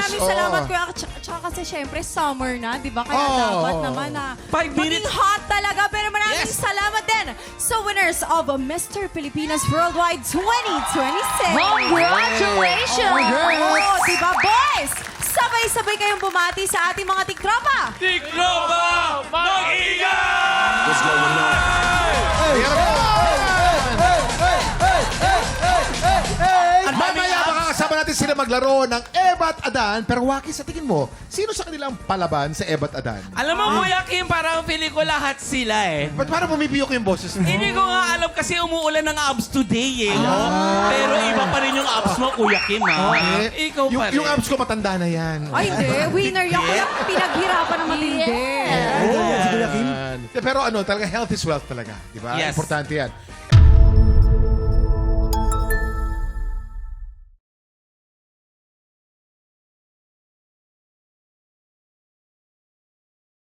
maraming salamat, Kuya. Tsaka kasi syempre, summer na, di ba? Kaya dapat naman na 5 minutes. maging hot talaga. Pero maraming salamat din sa winners of Mr. Pilipinas Worldwide 2026. Congratulations! Oh, di ba, boys? Sabay-sabay kayong bumati sa ating mga tiktropa. Tiktropa! Mag-ingat! What's going on? At mamaya makakasama natin sila maglaro ng Eva at Adan. Pero Waki, sa tingin mo, sino sa kanilang palaban sa Eva at Adan? Alam mo, Kuya Kim, parang feeling ko lahat sila eh. Ba't parang pumipiyok yung boses mo? Hindi ko nga alam kasi umuulan ng abs today eh. No? Pero iba pa rin yung abs mo, Kuya Kim, ha? Ikaw pa rin. Yung abs ko matanda na yan. Ay, hindi. Winner yan. Kaya pinaghirapan ng matindi. Pero ano, talaga health is wealth talaga. Di ba? Yes. Importante yan.